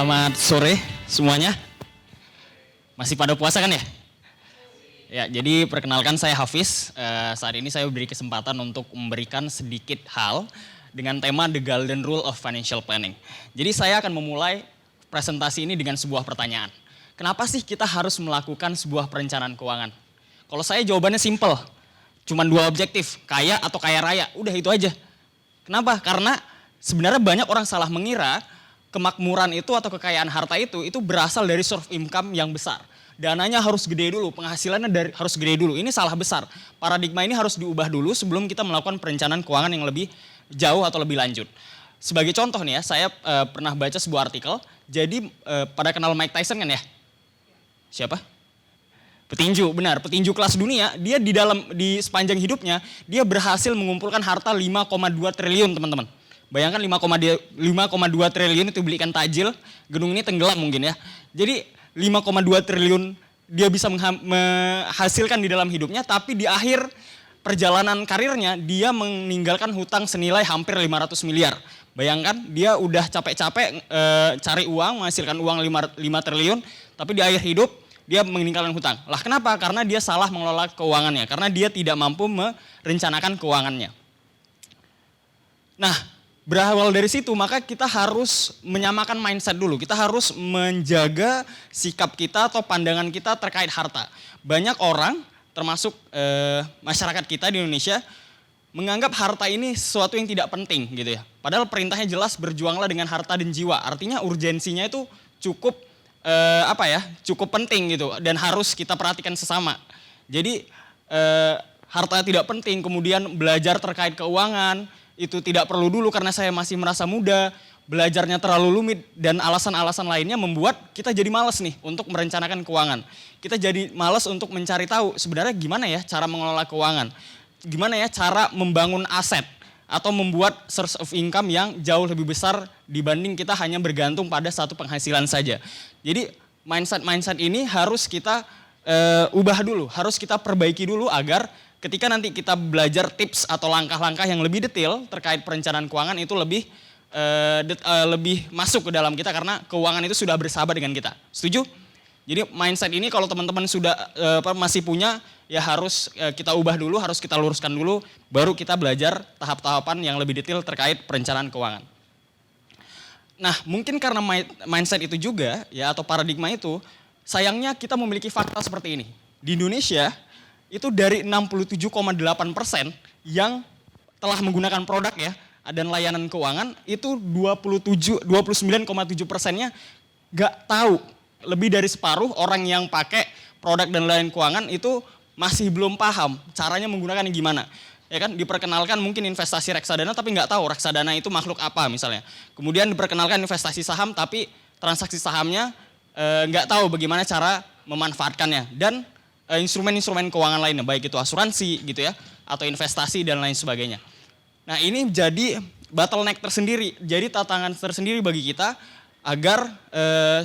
Selamat sore semuanya. Masih pada puasa kan ya? Ya, jadi perkenalkan saya Hafiz. Saat ini saya beri kesempatan untuk memberikan sedikit hal dengan tema The Golden Rule of Financial Planning. Jadi saya akan memulai presentasi ini dengan sebuah pertanyaan. Kenapa sih kita harus melakukan sebuah perencanaan keuangan? Kalau saya jawabannya simple. Cuman dua objektif, kaya atau kaya raya. Udah itu aja. Kenapa? Karena sebenarnya banyak orang salah mengira kemakmuran itu atau kekayaan harta itu berasal dari source income yang besar. Dananya harus gede dulu, penghasilannya harus gede dulu. Ini salah besar. Paradigma ini harus diubah dulu sebelum kita melakukan perencanaan keuangan yang lebih jauh atau lebih lanjut. Sebagai contoh nih ya, saya pernah baca sebuah artikel. Jadi pada kenal Mike Tyson kan ya? Siapa? Petinju, benar. Petinju kelas dunia, dia di sepanjang hidupnya, dia berhasil mengumpulkan harta 5,2 triliun teman-teman. Bayangkan 5,2 triliun itu beli ikan tajil, gedung ini tenggelam mungkin ya. Jadi 5,2 triliun dia bisa menghasilkan di dalam hidupnya, tapi di akhir perjalanan karirnya dia meninggalkan hutang senilai hampir 500 miliar. Bayangkan dia udah capek-capek cari uang, menghasilkan uang 5 triliun, tapi di akhir hidup dia meninggalkan hutang. Lah kenapa? Karena dia salah mengelola keuangannya, karena dia tidak mampu merencanakan keuangannya. Nah, berawal dari situ maka kita harus menyamakan mindset dulu. Kita harus menjaga sikap kita atau pandangan kita terkait harta. Banyak orang termasuk masyarakat kita di Indonesia menganggap harta ini sesuatu yang tidak penting gitu ya. Padahal perintahnya jelas berjuanglah dengan harta dan jiwa. Artinya urgensinya itu cukup cukup penting gitu dan harus kita perhatikan sesama. Jadi harta tidak penting, kemudian belajar terkait keuangan itu tidak perlu dulu karena saya masih merasa muda, belajarnya terlalu rumit dan alasan-alasan lainnya membuat kita jadi malas nih untuk merencanakan keuangan. Kita jadi malas untuk mencari tahu sebenarnya gimana ya cara mengelola keuangan, gimana ya cara membangun aset atau membuat source of income yang jauh lebih besar dibanding kita hanya bergantung pada satu penghasilan saja. Jadi mindset ini harus kita ubah dulu, harus kita perbaiki dulu agar ketika nanti kita belajar tips atau langkah-langkah yang lebih detail terkait perencanaan keuangan itu lebih masuk ke dalam kita karena keuangan itu sudah bersahabat dengan kita. Setuju? Jadi mindset ini kalau teman-teman sudah masih punya ya harus kita ubah dulu, harus kita luruskan dulu, baru kita belajar tahap-tahapan yang lebih detail terkait perencanaan keuangan. Nah, mungkin karena mindset itu juga ya atau paradigma itu, sayangnya kita memiliki fakta seperti ini. Di Indonesia itu dari 67,8% yang telah menggunakan produk ya dan layanan keuangan itu 29,7%-nya nggak tahu. Lebih dari separuh orang yang pakai produk dan layanan keuangan itu masih belum paham caranya menggunakannya gimana. Ya kan diperkenalkan mungkin investasi reksadana tapi nggak tahu reksadana itu makhluk apa misalnya. Kemudian diperkenalkan investasi saham tapi transaksi sahamnya nggak tahu bagaimana cara memanfaatkannya dan instrumen-instrumen keuangan lainnya, baik itu asuransi gitu ya, atau investasi dan lain sebagainya. Nah ini jadi bottleneck tersendiri, jadi tantangan tersendiri bagi kita agar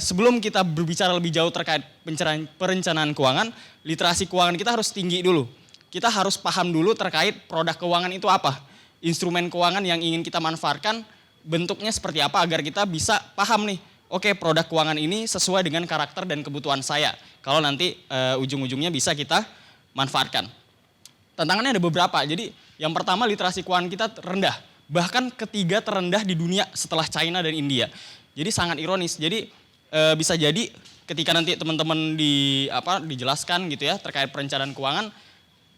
sebelum kita berbicara lebih jauh terkait perencanaan keuangan, literasi keuangan kita harus tinggi dulu. Kita harus paham dulu terkait produk keuangan itu apa, instrumen keuangan yang ingin kita manfaatkan bentuknya seperti apa agar kita bisa paham nih, oke produk keuangan ini sesuai dengan karakter dan kebutuhan saya. Kalau nanti ujung-ujungnya bisa kita manfaatkan. Tantangannya ada beberapa. Jadi yang pertama literasi keuangan kita rendah. Bahkan ketiga terendah di dunia setelah China dan India. Jadi sangat ironis. Jadi bisa jadi ketika nanti teman-teman dijelaskan gitu ya terkait perencanaan keuangan,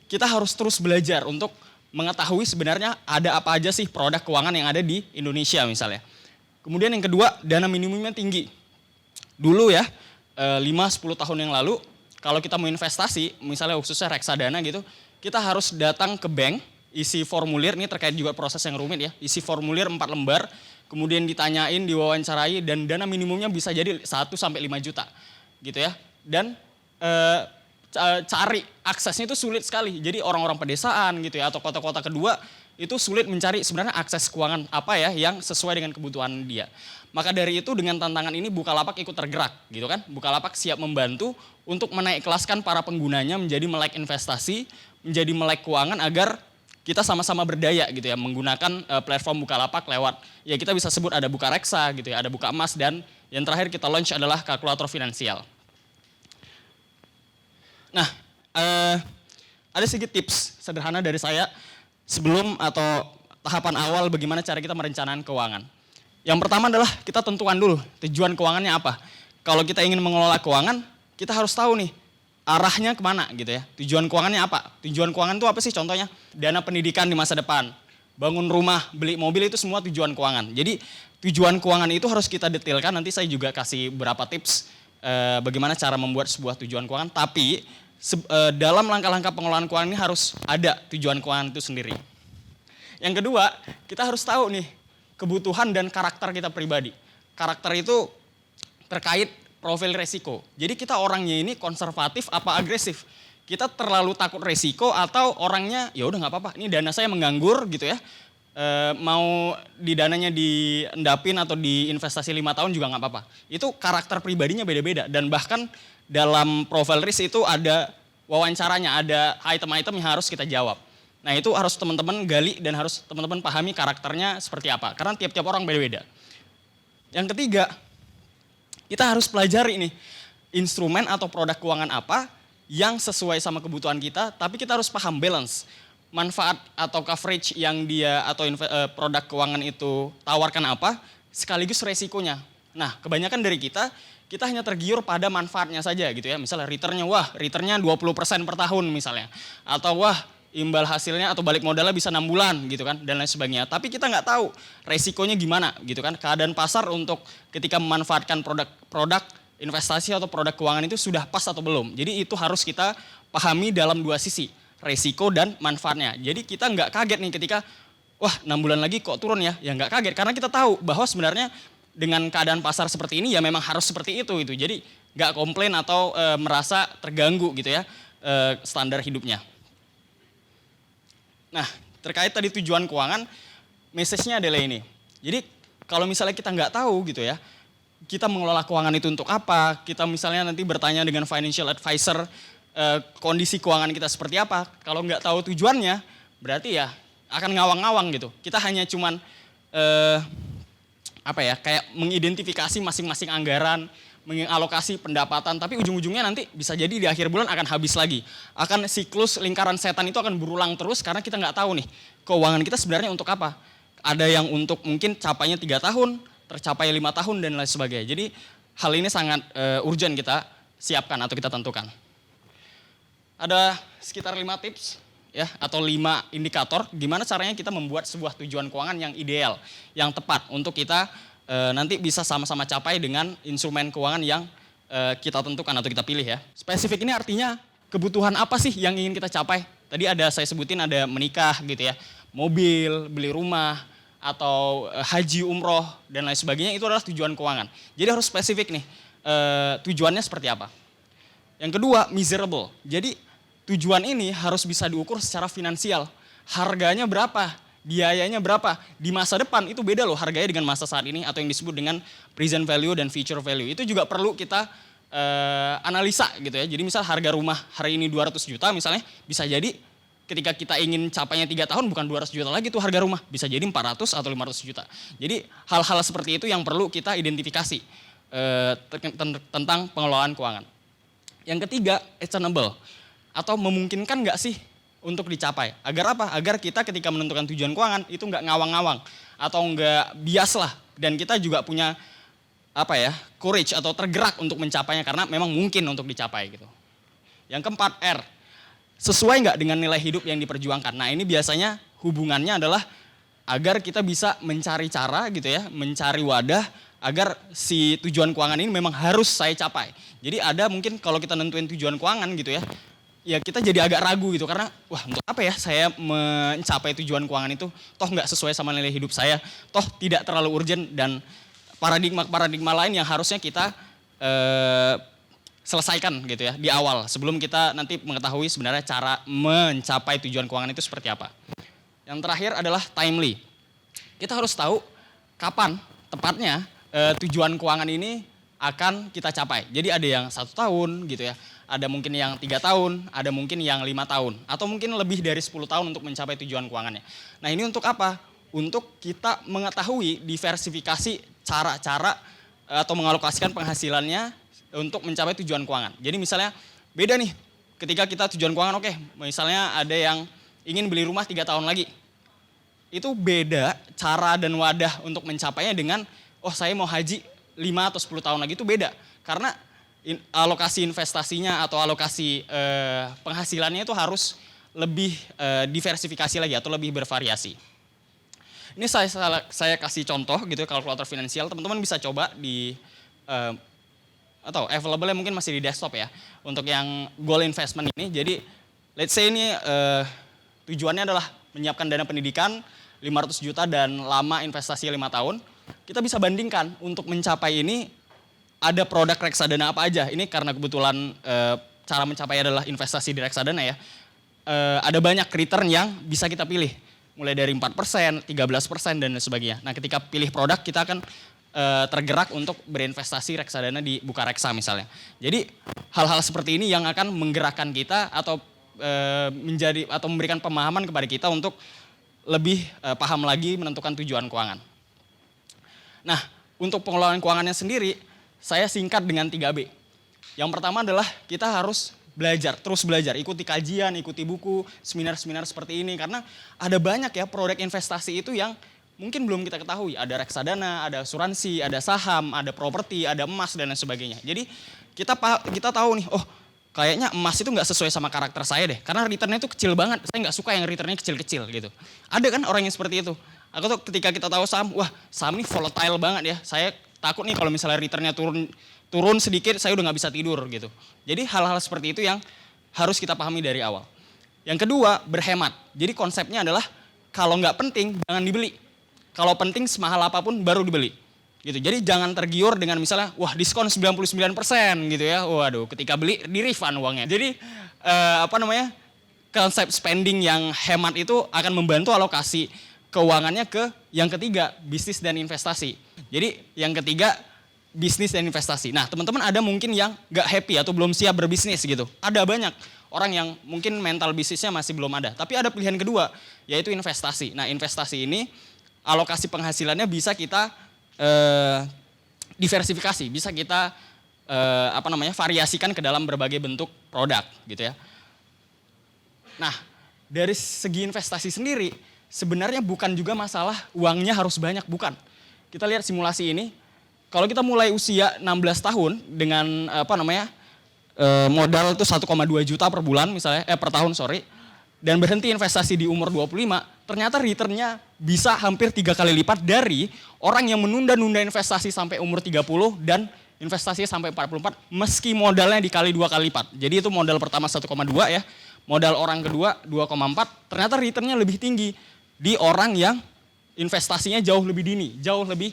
kita harus terus belajar untuk mengetahui sebenarnya ada apa aja sih produk keuangan yang ada di Indonesia misalnya. Kemudian yang kedua, dana minimumnya tinggi. Dulu ya, 5-10 tahun yang lalu, kalau kita mau investasi, misalnya khususnya reksadana gitu, kita harus datang ke bank, isi formulir, ini terkait juga proses yang rumit ya, isi formulir 4 lembar, kemudian ditanyain, diwawancarai, dan dana minimumnya bisa jadi 1-5 juta gitu ya. Dan cari aksesnya itu sulit sekali, jadi orang-orang pedesaan gitu ya, atau kota-kota kedua, itu sulit mencari sebenarnya akses keuangan apa ya yang sesuai dengan kebutuhan dia. Maka dari itu dengan tantangan ini Bukalapak ikut tergerak gitu kan. Bukalapak siap membantu untuk menaik kelaskan para penggunanya menjadi melek investasi, menjadi melek keuangan agar kita sama-sama berdaya gitu ya menggunakan platform Bukalapak lewat ya kita bisa sebut ada Bukareksa gitu ya, ada Bukaemas dan yang terakhir kita launch adalah kalkulator finansial. Nah, ada sedikit tips sederhana dari saya sebelum atau tahapan awal bagaimana cara kita merencanakan keuangan. Yang pertama adalah kita tentukan dulu tujuan keuangannya apa. Kalau kita ingin mengelola keuangan, kita harus tahu nih arahnya kemana gitu ya. Tujuan keuangannya apa? Tujuan keuangan itu apa sih contohnya? Dana pendidikan di masa depan, bangun rumah, beli mobil itu semua tujuan keuangan. Jadi tujuan keuangan itu harus kita detailkan, nanti saya juga kasih beberapa tips bagaimana cara membuat sebuah tujuan keuangan. Tapi dalam langkah-langkah pengelolaan keuangan ini harus ada tujuan keuangan itu sendiri. Yang kedua, kita harus tahu nih kebutuhan dan karakter kita pribadi. Karakter itu terkait profil resiko. Jadi kita orangnya ini konservatif apa agresif. Kita terlalu takut resiko atau orangnya ya udah nggak apa-apa. Ini dana saya menganggur gitu ya. Mau di dananya diendapin atau diinvestasi 5 tahun juga nggak apa-apa. Itu karakter pribadinya beda-beda dan bahkan dalam profil risk itu ada wawancaranya, ada item-item yang harus kita jawab. Nah itu harus teman-teman gali dan harus teman-teman pahami karakternya seperti apa. Karena tiap-tiap orang beda-beda. Yang ketiga, kita harus pelajari nih instrumen atau produk keuangan apa yang sesuai sama kebutuhan kita. Tapi kita harus paham balance. Manfaat atau coverage yang dia atau produk keuangan itu tawarkan apa, sekaligus resikonya. Nah kebanyakan dari kita hanya tergiur pada manfaatnya saja gitu ya. Misalnya returnnya, wah returnnya 20% per tahun misalnya. Atau wah imbal hasilnya atau balik modalnya bisa 6 bulan gitu kan dan lain sebagainya. Tapi kita nggak tahu resikonya gimana gitu kan. Keadaan pasar untuk ketika memanfaatkan produk investasi atau produk keuangan itu sudah pas atau belum. Jadi itu harus kita pahami dalam dua sisi, resiko dan manfaatnya. Jadi kita nggak kaget nih ketika wah 6 bulan lagi kok turun ya. Ya nggak kaget karena kita tahu bahwa sebenarnya dengan keadaan pasar seperti ini ya memang harus seperti itu gitu. Jadi nggak komplain atau merasa terganggu gitu ya standar hidupnya. Nah, terkait tadi tujuan keuangan, message-nya adalah ini. Jadi, kalau misalnya kita nggak tahu gitu ya, kita mengelola keuangan itu untuk apa, kita misalnya nanti bertanya dengan financial advisor, kondisi keuangan kita seperti apa, kalau nggak tahu tujuannya, berarti ya akan ngawang-ngawang gitu. Kita hanya cuman, kayak mengidentifikasi masing-masing anggaran, mengalokasi pendapatan, tapi ujung-ujungnya nanti bisa jadi di akhir bulan akan habis lagi. Akan siklus lingkaran setan itu akan berulang terus karena kita nggak tahu nih keuangan kita sebenarnya untuk apa. Ada yang untuk mungkin capainya 3 tahun, tercapai 5 tahun dan lain sebagainya. Jadi hal ini sangat urgent kita siapkan atau kita tentukan. Ada sekitar 5 tips ya atau 5 indikator gimana caranya kita membuat sebuah tujuan keuangan yang ideal, yang tepat untuk kita nanti bisa sama-sama capai dengan instrumen keuangan yang kita tentukan atau kita pilih ya. Spesifik ini artinya kebutuhan apa sih yang ingin kita capai? Tadi saya sebutin ada menikah gitu ya, mobil, beli rumah, atau haji, umroh, dan lain sebagainya itu adalah tujuan keuangan. Jadi harus spesifik nih tujuannya seperti apa. Yang kedua, measurable. Jadi tujuan ini harus bisa diukur secara finansial. Harganya berapa? Biayanya berapa? Di masa depan itu beda loh harganya dengan masa saat ini atau yang disebut dengan present value dan future value. Itu juga perlu kita analisa gitu ya. Jadi misal harga rumah hari ini 200 juta misalnya, bisa jadi ketika kita ingin capainya 3 tahun bukan 200 juta lagi tuh harga rumah. Bisa jadi 400 atau 500 juta. Jadi hal-hal seperti itu yang perlu kita identifikasi tentang pengelolaan keuangan. Yang ketiga, attainable atau memungkinkan nggak sih untuk dicapai. Agar apa? Agar kita ketika menentukan tujuan keuangan itu nggak ngawang-ngawang atau nggak bias lah. Dan kita juga punya courage atau tergerak untuk mencapainya karena memang mungkin untuk dicapai gitu. Yang keempat, R. Sesuai nggak dengan nilai hidup yang diperjuangkan. Nah ini biasanya hubungannya adalah agar kita bisa mencari cara gitu ya, mencari wadah agar si tujuan keuangan ini memang harus saya capai. Jadi ada mungkin kalau kita nentuin tujuan keuangan gitu ya kita jadi agak ragu gitu karena wah untuk apa ya saya mencapai tujuan keuangan itu toh nggak sesuai sama nilai hidup saya, toh tidak terlalu urgent dan paradigma lain yang harusnya kita selesaikan gitu ya di awal sebelum kita nanti mengetahui sebenarnya cara mencapai tujuan keuangan itu seperti apa. Yang terakhir adalah timely. Kita harus tahu kapan tepatnya tujuan keuangan ini akan kita capai. Jadi ada yang 1 tahun gitu ya, ada mungkin yang 3 tahun, ada mungkin yang 5 tahun, atau mungkin lebih dari 10 tahun untuk mencapai tujuan keuangannya. Nah ini untuk apa? Untuk kita mengetahui diversifikasi cara-cara atau mengalokasikan penghasilannya untuk mencapai tujuan keuangan. Jadi misalnya beda nih, ketika kita tujuan keuangan oke, misalnya ada yang ingin beli rumah 3 tahun lagi. Itu beda cara dan wadah untuk mencapainya dengan, oh saya mau haji 5 atau 10 tahun lagi, itu beda. Karena alokasi investasinya atau alokasi penghasilannya itu harus lebih diversifikasi lagi atau lebih bervariasi. Ini saya kasih contoh gitu kalkulator finansial, teman-teman bisa coba di atau available mungkin masih di desktop ya. Untuk yang goal investment ini, jadi let's say ini tujuannya adalah menyiapkan dana pendidikan 500 juta dan lama investasi 5 tahun. Kita bisa bandingkan untuk mencapai ini ada produk reksadana apa aja. Ini karena kebetulan cara mencapai adalah investasi di reksadana ya. Ada banyak return yang bisa kita pilih. Mulai dari 4%, 13% dan sebagainya. Nah ketika pilih produk kita akan tergerak untuk berinvestasi reksadana di Bukareksa misalnya. Jadi hal-hal seperti ini yang akan menggerakkan kita atau menjadi atau memberikan pemahaman kepada kita untuk lebih paham lagi menentukan tujuan keuangan. Nah untuk pengelolaan keuangannya sendiri saya singkat dengan 3B. Yang pertama adalah kita harus belajar, terus belajar, ikuti kajian, ikuti buku, seminar-seminar seperti ini. Karena ada banyak ya produk investasi itu yang mungkin belum kita ketahui. Ada reksadana, ada asuransi, ada saham, ada properti, ada emas dan lain sebagainya. Jadi kita tahu nih, oh kayaknya emas itu nggak sesuai sama karakter saya deh. Karena returnnya itu kecil banget, saya nggak suka yang returnnya kecil-kecil gitu. Ada kan orang yang seperti itu. Aku tuh ketika kita tahu saham, wah saham ini volatile banget ya. Saya takut nih kalau misalnya returnnya turun sedikit, saya udah nggak bisa tidur gitu. Jadi hal-hal seperti itu yang harus kita pahami dari awal. Yang kedua, berhemat. Jadi konsepnya adalah kalau nggak penting jangan dibeli. Kalau penting semahal apapun baru dibeli. Gitu. Jadi jangan tergiur dengan misalnya wah diskon 99% gitu ya. Waduh, ketika beli di refund uangnya. Jadi konsep spending yang hemat itu akan membantu alokasi keuangannya ke yang ketiga, bisnis dan investasi. Jadi yang ketiga bisnis dan investasi. Nah teman-teman ada mungkin yang gak happy atau belum siap berbisnis gitu. Ada banyak orang yang mungkin mental bisnisnya masih belum ada. Tapi ada pilihan kedua yaitu investasi. Nah investasi ini alokasi penghasilannya bisa kita diversifikasi. Bisa kita variasikan ke dalam berbagai bentuk produk gitu ya. Nah dari segi investasi sendiri sebenarnya bukan juga masalah uangnya harus banyak, bukan. Kita lihat simulasi ini. Kalau kita mulai usia 16 tahun dengan modal itu 1,2 juta per bulan misalnya, per tahun dan berhenti investasi di umur 25, ternyata returnnya bisa hampir 3 kali lipat dari orang yang menunda-nunda investasi sampai umur 30 dan investasinya sampai 44 meski modalnya dikali 2 kali lipat. Jadi itu modal pertama 1,2 ya, modal orang kedua 2,4, ternyata returnnya lebih tinggi di orang yang investasinya jauh lebih dini, jauh lebih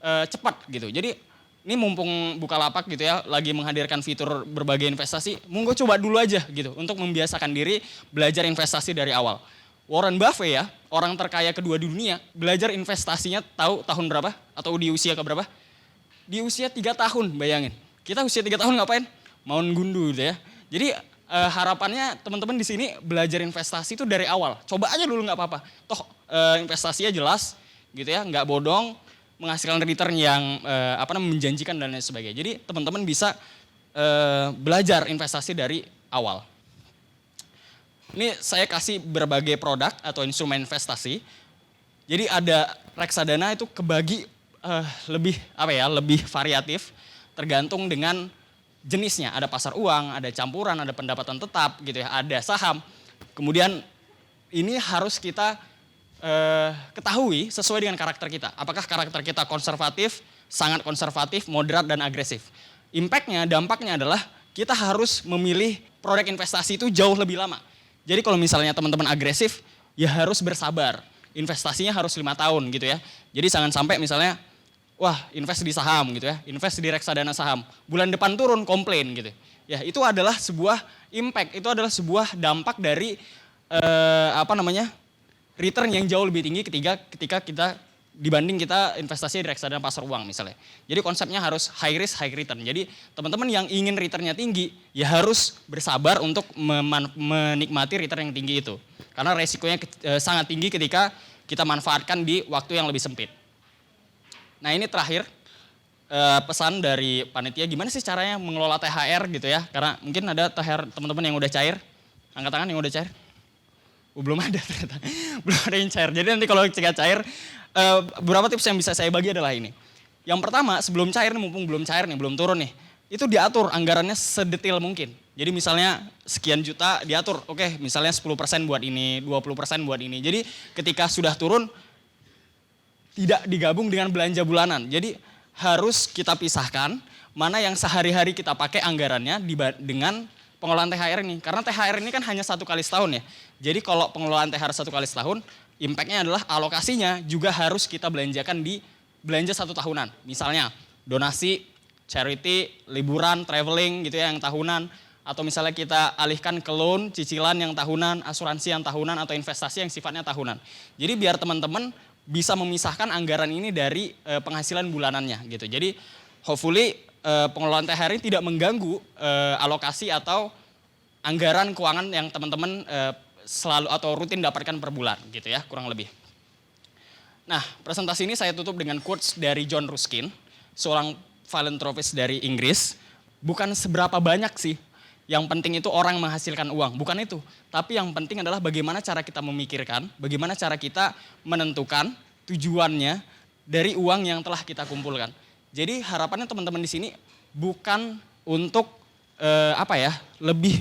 cepat gitu. Jadi ini mumpung Bukalapak gitu ya lagi menghadirkan fitur berbagai investasi, monggo coba dulu aja gitu untuk membiasakan diri belajar investasi dari awal. Warren Buffett ya, orang terkaya kedua di dunia, belajar investasinya tahu tahun berapa atau di usia keberapa? Di usia 3 tahun, bayangin. Kita usia 3 tahun ngapain? Mau gundu gitu ya. Jadi harapannya teman-teman di sini belajar investasi itu dari awal. Coba aja dulu nggak apa-apa. Toh investasinya jelas gitu ya, nggak bodong, menghasilkan return yang menjanjikan dan lain sebagainya. Jadi teman-teman bisa belajar investasi dari awal. Ini saya kasih berbagai produk atau instrumen investasi. Jadi ada reksadana itu kebagi lebih variatif tergantung dengan jenisnya. Ada pasar uang, ada campuran, ada pendapatan tetap gitu ya, ada saham. Kemudian ini harus kita ketahui sesuai dengan karakter kita. Apakah karakter kita konservatif, sangat konservatif, moderat, dan agresif. Dampaknya adalah kita harus memilih produk investasi itu jauh lebih lama. Jadi kalau misalnya teman-teman agresif, ya harus bersabar. Investasinya harus 5 tahun gitu ya. Jadi jangan sampai misalnya, wah invest di saham gitu ya, invest di reksadana saham. Bulan depan turun, komplain gitu. Ya itu adalah sebuah impact, itu adalah sebuah dampak dari return yang jauh lebih tinggi ketika kita dibanding kita investasi di reksadana pasar uang misalnya. Jadi konsepnya harus high risk, high return. Jadi teman-teman yang ingin returnnya tinggi, ya harus bersabar untuk menikmati return yang tinggi itu. Karena resikonya sangat tinggi ketika kita manfaatkan di waktu yang lebih sempit. Nah ini terakhir, pesan dari panitia, gimana sih caranya mengelola THR gitu ya. Karena mungkin ada THR teman-teman yang udah cair, angkat tangan yang udah cair. Belum ada ternyata, belum ada yang cair. Jadi nanti kalau cair, beberapa tips yang bisa saya bagi adalah ini. Yang pertama, sebelum cair nih, mumpung belum cair nih, belum turun nih, itu diatur anggarannya sedetail mungkin. Jadi misalnya sekian juta diatur, oke misalnya 10% buat ini, 20% buat ini. Jadi ketika sudah turun, tidak digabung dengan belanja bulanan. Jadi harus kita pisahkan mana yang sehari-hari kita pakai anggarannya dengan pengelolaan THR ini. Karena THR ini kan hanya 1 kali setahun ya. Jadi kalau pengelolaan THR 1 kali setahun, impact-nya adalah alokasinya juga harus kita belanjakan di belanja 1 tahunan. Misalnya donasi, charity, liburan, traveling gitu ya yang tahunan. Atau misalnya kita alihkan ke loan, cicilan yang tahunan, asuransi yang tahunan, atau investasi yang sifatnya tahunan. Jadi biar teman-teman bisa memisahkan anggaran ini dari penghasilan bulanannya gitu. Jadi hopefully pengelolaan THR ini tidak mengganggu alokasi atau anggaran keuangan yang teman-teman selalu atau rutin dapatkan per bulan gitu ya, kurang lebih. Nah, presentasi ini saya tutup dengan quotes dari John Ruskin, seorang philanthropist dari Inggris. Bukan seberapa banyak sih, yang penting itu orang menghasilkan uang, bukan itu. Tapi yang penting adalah bagaimana cara kita memikirkan, bagaimana cara kita menentukan tujuannya dari uang yang telah kita kumpulkan. Jadi harapannya teman-teman di sini bukan untuk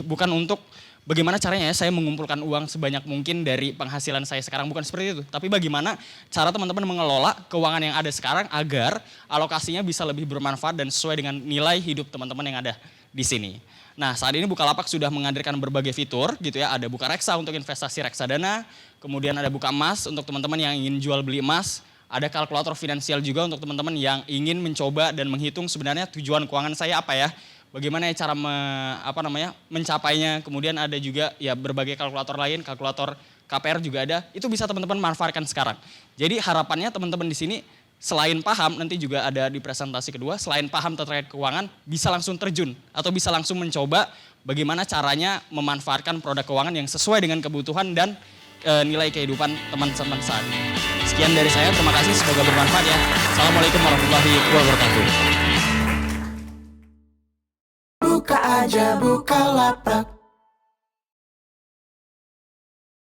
bukan untuk bagaimana caranya ya saya mengumpulkan uang sebanyak mungkin dari penghasilan saya sekarang, bukan seperti itu. Tapi bagaimana cara teman-teman mengelola keuangan yang ada sekarang agar alokasinya bisa lebih bermanfaat dan sesuai dengan nilai hidup teman-teman yang ada di sini. Nah saat ini Bukalapak sudah menghadirkan berbagai fitur gitu ya. Ada Buka Reksa untuk investasi reksadana, kemudian ada Buka Emas untuk teman-teman yang ingin jual beli emas. Ada kalkulator finansial juga untuk teman-teman yang ingin mencoba dan menghitung sebenarnya tujuan keuangan saya apa ya. Bagaimana cara mencapainya, kemudian ada juga ya berbagai kalkulator lain, kalkulator KPR juga ada, itu bisa teman-teman manfaatkan sekarang. Jadi harapannya teman-teman di sini selain paham, nanti juga ada di presentasi kedua, selain paham terkait keuangan, bisa langsung terjun atau bisa langsung mencoba bagaimana caranya memanfaatkan produk keuangan yang sesuai dengan kebutuhan dan nilai kehidupan teman-teman saat ini. Sekian dari saya, terima kasih, semoga bermanfaat ya. Assalamualaikum warahmatullahi wabarakatuh. Buka aja Bukalapak.